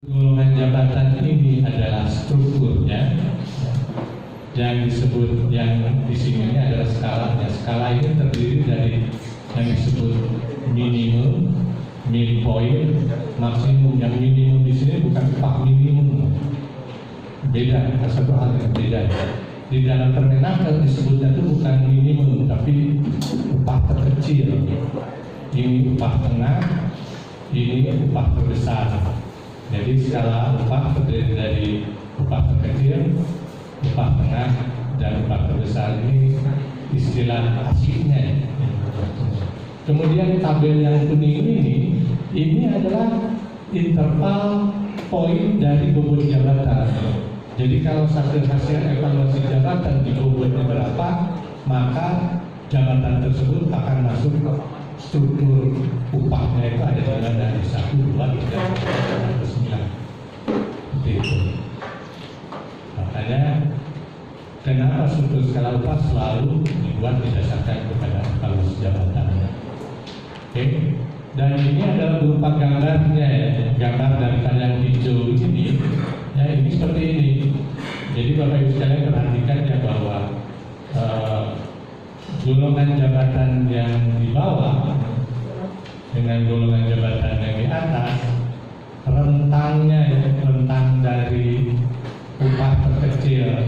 Golongan jabatan ini adalah strukturnya, yang disebut yang di sini adalah skalanya. Skala ini terdiri dari yang disebut minimum, midpoint, maksimum. Yang minimum di sini bukan upah minimum, beda, satu hal yang beda. Di dalam Permenaker disebutnya itu bukan minimum, tapi upah terkecil. Ini upah tengah, ini upah terbesar. Jadi skala upah terdiri dari upah terkecil, upah tengah, dan upah terbesar. Ini istilah asiknya. Kemudian tabel yang kuning ini adalah interval poin dari bobot jabatan. Jadi kalau hasil evaluasi jabatan di bobotnya berapa, maka jabatan tersebut akan masuk ke struktur upahnya. Itu ada jalan dari 1, 2, 3, 4, 9. Seperti itu. Makanya kenapa struktur skala upah selalu dibuat berdasarkan kepada evaluasi jabatannya. Oke. Dan ini adalah berupa gambarnya ya, gambar daripada yang hijau ini. Ya, ini seperti ini. Jadi Bapak Ibu sekalian perhatikan ya bahwa golongan jabatan yang di bawah dengan golongan jabatan yang di atas, rentangnya ya, rentang dari upah terkecil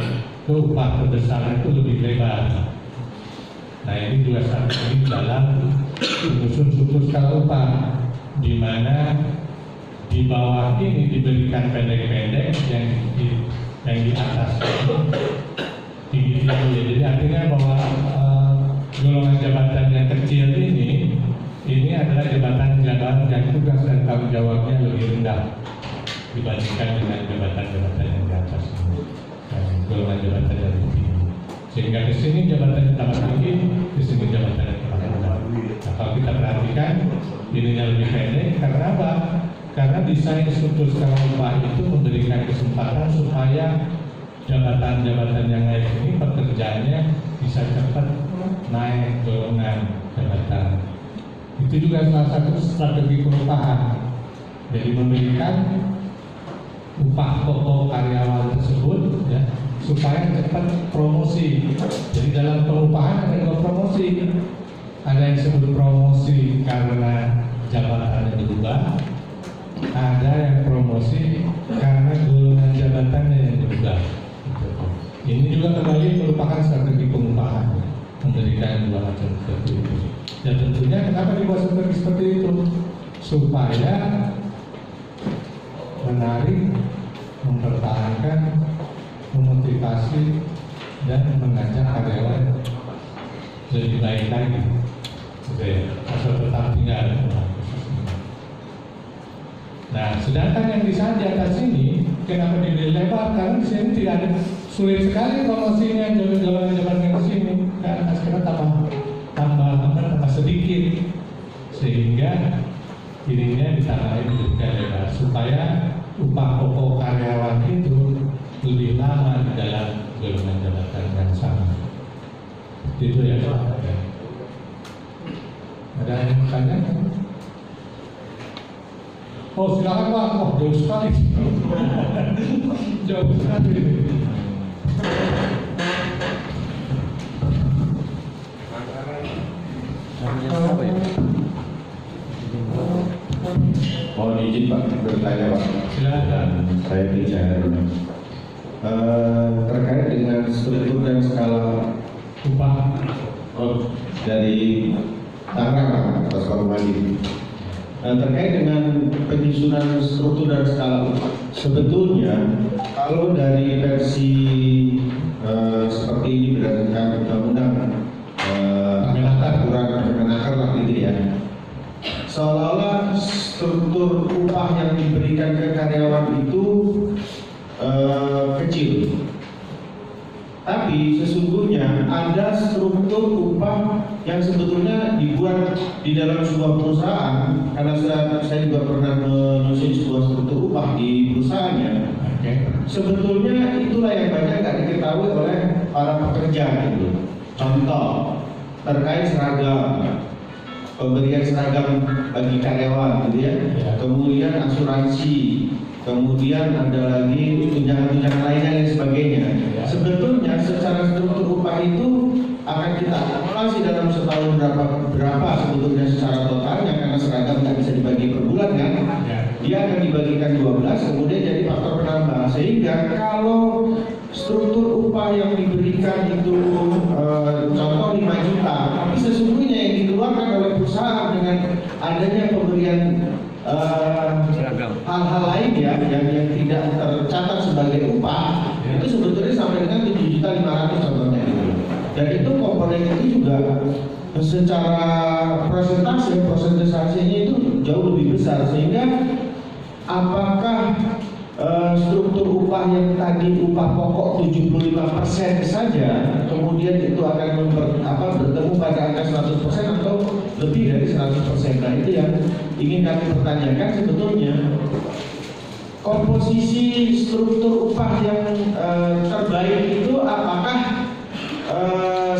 ke upah terbesar itu lebih lebar. Nah, ini juga satu dalam menyusun struktur skala upah, di mana di bawah ini diberikan pendek-pendek, yang di atas tinggi. Jadi artinya bahwa golongan jabatan yang kecil ini adalah jabatan yang tugas dan tanggung jawabnya lebih rendah dibandingkan dengan jabatan-jabatan yang di atas ini, golongan jabatan yang lebih tinggi. Sehingga di sini jabatan tambah tinggi, di sini jabatan yang tambah rendah. Nah, kalau kita perhatikan ininya lebih pendek, karena apa? Karena desain struktur skala upah itu memberikan kesempatan supaya jabatan-jabatan yang naik ini pekerjaannya bisa cepat naik golongan jabatan. Itu juga salah satu strategi pengupahan. Jadi memberikan upah pokok karyawan tersebut ya, supaya cepat promosi. Jadi dalam pengupahan ada dua promosi. Ada yang disebut promosi karena jabatannya berubah, ada yang promosi karena golongan jabatannya yang berubah. Ini juga kembali merupakan strategi pengupahan, memberikan dua macam seperti itu. Dan tentunya kenapa dibuat strategi seperti itu? Supaya menarik, mempertahankan, memotivasi, dan mengajak karyawan lebih baik lagi. Asal tetap tinggal. Nah, sedangkan yang di atas ini, kenapa diberi lebar? Karena di sini tidak ada, sulit sekali promosinya golongan jabatan di sini. Karena tambah sedikit, sehingga ininya ditambahin juga lebar supaya upah pokok karyawan itu lebih lama di dalam golongan jabatan yang sama. Itu ya Pak. Ada yang tanya? Oh silakan Pak, oh jauh sekali. Jauh sekali. Mohon izin Pak bertanya Pak. Silakan. Saya bicara terkait dengan struktur dan skala Upah dari Tangerang atas Kormadi. Terkait dengan penyusunan struktur dan skala upah, sebetulnya kalau dari versi seperti ini berdasarkan undang-undang aturan Permenaker lah gitu ya, seolah-olah struktur upah yang diberikan ke karyawan itu kecil. Tapi sesungguhnya ada struktur upah yang sebetulnya dibuat di dalam sebuah perusahaan, karena saya juga pernah menyusun sebuah struktur upah di perusahaannya. Sebetulnya itulah yang banyak nggak diketahui oleh para pekerja gitu. Contoh terkait seragam, pemberian seragam bagi karyawan gitu ya. Kemudian asuransi, kemudian ada lagi tunjangan-tunjangan lainnya dan sebagainya. Sebetulnya secara struktur upah itu akan kita akumulasi dalam setahun berapa sebetulnya secara totalnya, karena seragam nggak bisa dibagi per bulan kan. Dia akan dibagikan 12, kemudian jadi faktor penambah. Sehingga kalau struktur upah yang diberikan itu contoh 5 juta, tapi sesungguhnya yang dikeluarkan oleh perusahaan dengan adanya pemberian hal-hal lain ya yang tidak tercatat sebagai upah, itu sebetulnya sampai dengan 7.500.000 contohnya. Dan itu komponen itu juga secara persentasenya itu jauh lebih besar, sehingga apakah struktur upah yang tadi upah pokok 75% saja kemudian itu akan bertemu pada angka 100% atau lebih dari 100%. Nah itu yang ingin kami pertanyakan sebetulnya, komposisi struktur upah yang terbaik itu apakah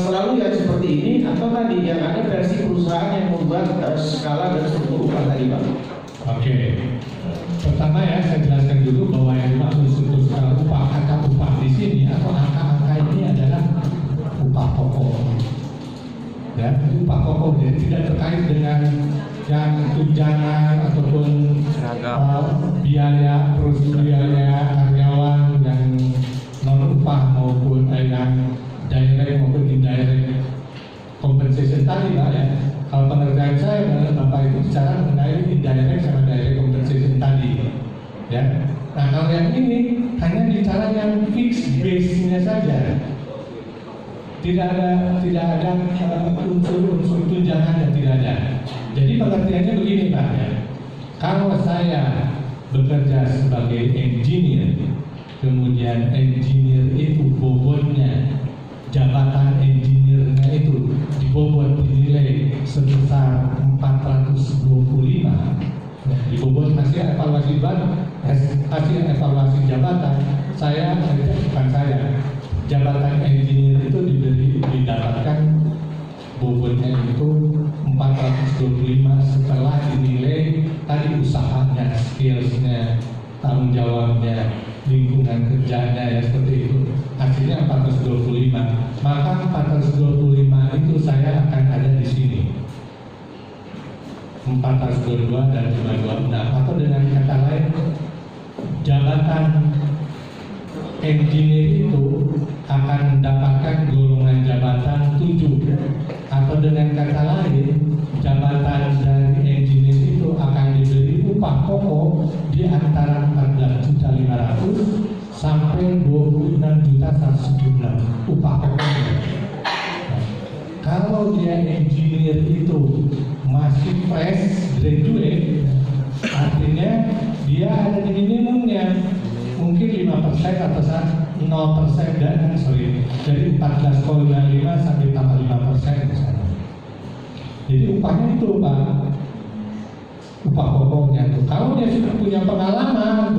selalu yang seperti ini atau tadi yang ada versi perusahaan yang membuat skala dan struktur upah tadi Pak? Oke. Pertama ya, saya jelaskan dulu bahwa yang dimaksud struktur skala upah, angka upah di sini atau angka-angka ini adalah upah pokok. Ya, upah pokok, jadi tidak terkait dengan yang tunjangan ataupun biaya karyawan yang non upah maupun yang direct maupun indirect compensation tadi Pak ya. Kalau pengertian saya, Bapak itu bicara mengenai indirect sama direct compensation tadi, ya. Nah kalau yang ini hanya bicara yang fixed base-nya saja, tidak ada unsur-unsur tunjangan yang tidak ada. Jadi pengertiannya begini Pak ya. Kalau saya bekerja sebagai engineer, kemudian engineer itu bobotnya, jabatan engineer-nya itu dibobot dinilai sebesar 425, dibobot hasil evaluasi jabatan, jabatan engineer itu didapatkan bobotnya itu 425 setelah dinilai tadi usahanya, skillsnya, tanggung jawabnya, lingkungan kerjanya ya seperti itu. Hasilnya 425, maka 425 itu saya akan ada di sini 422 dan 526, atau dengan kata lain jabatan engineer itu akan mendapatkan golongan jabatan 7, atau dengan kata lain jabatan dari engineer itu akan diberi upah pokok di antara 14.500 sampai 26.117 upah pokoknya. Nah, kalau dia engineer itu masih fresh graduate, artinya dia ada di minimumnya mungkin 5% atau 0% dari 14,5 sampai tambah 5% misalnya. Jadi upahnya itu Pak, upah pokoknya itu. Kalau dia sudah punya pengalaman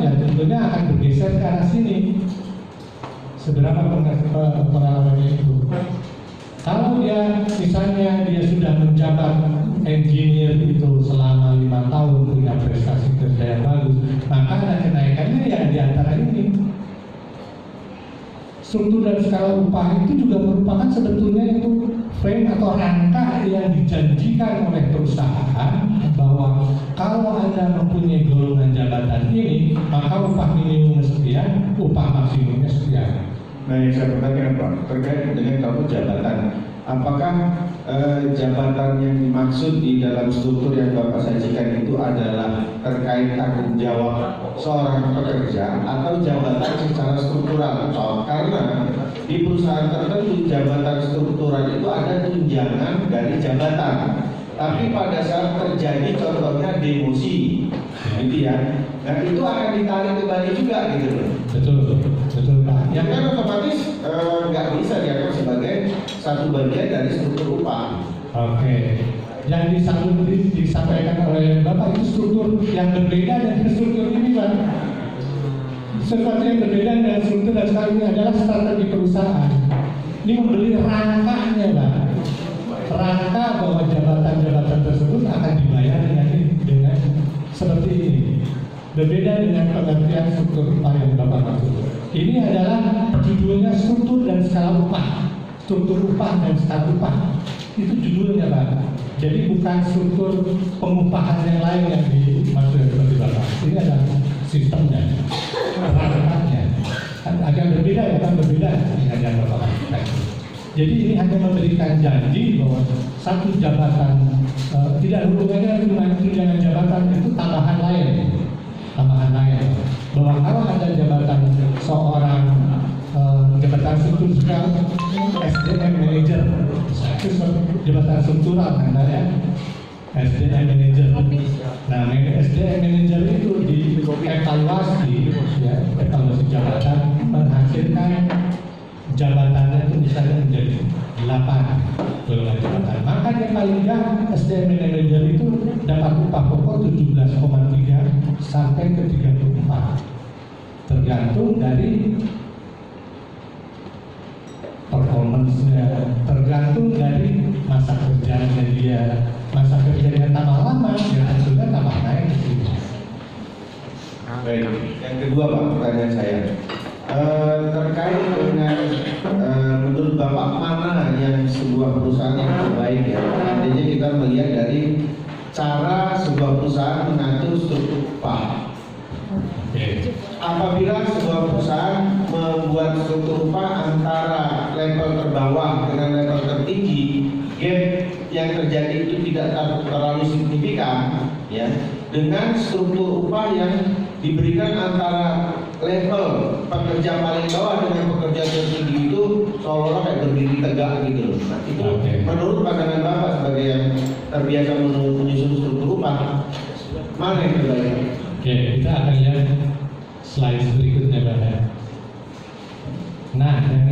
ya tentunya akan bergeser ke arah sini. Seberapa pengalamannya itu? Kalau dia misalnya dia sudah menjabat engineer itu selama 5 tahun punya prestasi kerja yang bagus, maka ada kenaikannya ya di antara ini. Struktur dan skala upah itu juga merupakan sebetulnya itu frame atau rangka yang dijanjikan oleh perusahaan bahwa kalau Anda mempunyai golongan jabatan ini, maka upah minimum sekian, upah maksimumnya sekian. Nah yang saya bertanya Pak, terkait dengan kamu jabatan, apakah jabatan yang dimaksud di dalam struktur yang Bapak sajikan itu adalah terkait tanggung jawab seorang pekerja atau jabatan secara struktural? Karena di perusahaan tertentu jabatan struktural itu ada tunjangan dari jabatan, tapi pada saat terjadi contohnya demosi, gitu ya, nah itu akan ditarik kembali juga gitu loh. Betul Pak. Yang kan otomatis nggak bisa dianggap sebagai satu bagian dari struktur upah. Oke. Yang disampaikan oleh Bapak itu struktur yang berbeda dengan struktur ini Pak. Sesuatu yang berbeda dengan struktur dan skala ini adalah strategi perusahaan. Ini membeli rangkanya Pak. Rangka bahwa jabatan-jabatan tersebut akan dibayar dengan seperti ini. Berbeda dengan pengertian struktur upah yang Bapak maksud. Ini adalah judulnya struktur dan skala upah. Struktur upah dan skala upah. Itu judulnya Pak. Jadi bukan struktur pengupahan yang lain yang dimaksud seperti Bapak. Ini adalah sistemnya, rangkanya. Agak berbeda ya kan, berbeda dengan yang Bapak maksudkan. Jadi ini hanya memberikan janji bahwa satu jabatan tidak hubungannya dengan tunjangan jabatan, itu tambahan lain. Bahwa kalau ada jabatan seorang jabatan struktur SDM manager, itu jabatan struktural kan ya, SDM manager. Nah, SDM manager itu dievaluasi, ya, evaluasi jabatan menghasilkan jabatannya itu misalnya menjadi 8 golongan jabatan. Maka yang paling enggak SDM manager itu dapat upah pokok 17,3 sampai ke 34, tergantung dari performance-nya, tergantung dari masa kerjanya dia. Masa kerjanya tambah lama, ya tentunya tambah naik. Baik, yang kedua Pak, pertanyaan saya terkait dengan menurut Bapak mana yang sebuah perusahaan yang terbaik ya? Artinya kita melihat dari cara sebuah perusahaan mengatur struktur upah. Apabila sebuah perusahaan membuat struktur upah antara level terbawah dengan level tertinggi, gap yang terjadi itu tidak terlalu signifikan, ya, dengan struktur upah yang diberikan antara level pekerja paling bawah dengan pekerja tertinggi itu seolah-olah kayak berdiri tegak gitu. Nah, itu menurut pandangan Bapak sebagai yang terbiasa menyusun struktur upah, mana yang terbaik? Oke, kita akan lihat slide berikutnya Bapak. Nah, yang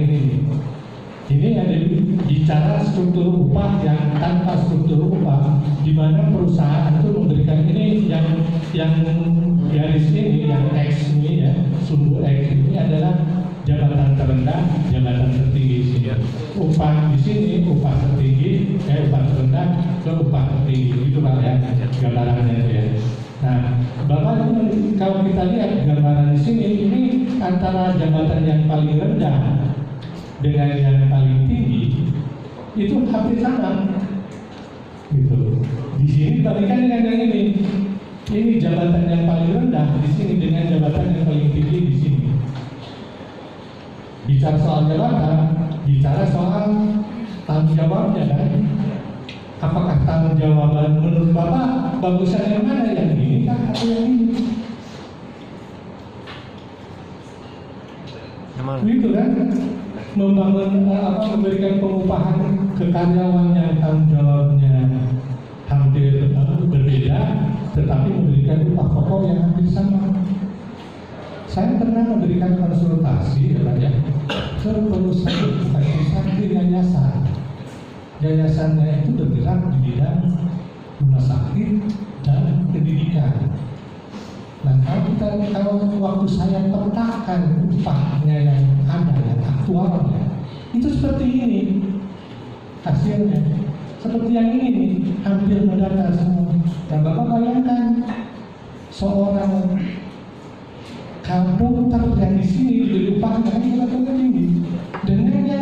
ini ada bicara struktur upah yang tanpa struktur upah, di mana perusahaan itu memberikan ini yang garis ini, yang X ini ya, sumbu X ini adalah jabatan terendah, jabatan tertinggi sini. Upah di sini, upah tertinggi, upah terendah ke upah tertinggi, itu Pak ya, gambarannya ya. Nah, Bapak ini kalau kita lihat gambaran di sini, ini antara jabatan yang paling rendah dengan yang paling tinggi itu hampir sama. Gitu. Di sini dibandingkan dengan yang ini. Ini jabatan yang paling rendah di sini dengan jabatan yang paling tinggi di sini. Bicara soal jabatan, bicara soal tanggung jawabnya kan. Apakah tanggung jawaban menurut Bapak bagusan yang mana, yang ini kah atau yang ini? Gitu kan? Membangun memberikan pengupahan ke karyawan yang tanggung jawabnya hampir berbeda, tetapi memberikan upah pokok yang hampir sama. Saya pernah memberikan konsultasi ya, ke perusahaan di yayasan. Yayasannya itu bergerak di bidang rumah sakit dan pendidikan. Nah, kalau waktu saya petakan upahnya yang ada, yang aktualnya, itu seperti ini hasilnya. Seperti yang ini nih, hampir mendata semua. Dan Bapak bayangkan seorang dokter yang di sini diberi upahnya levelnya tinggi, dengan yang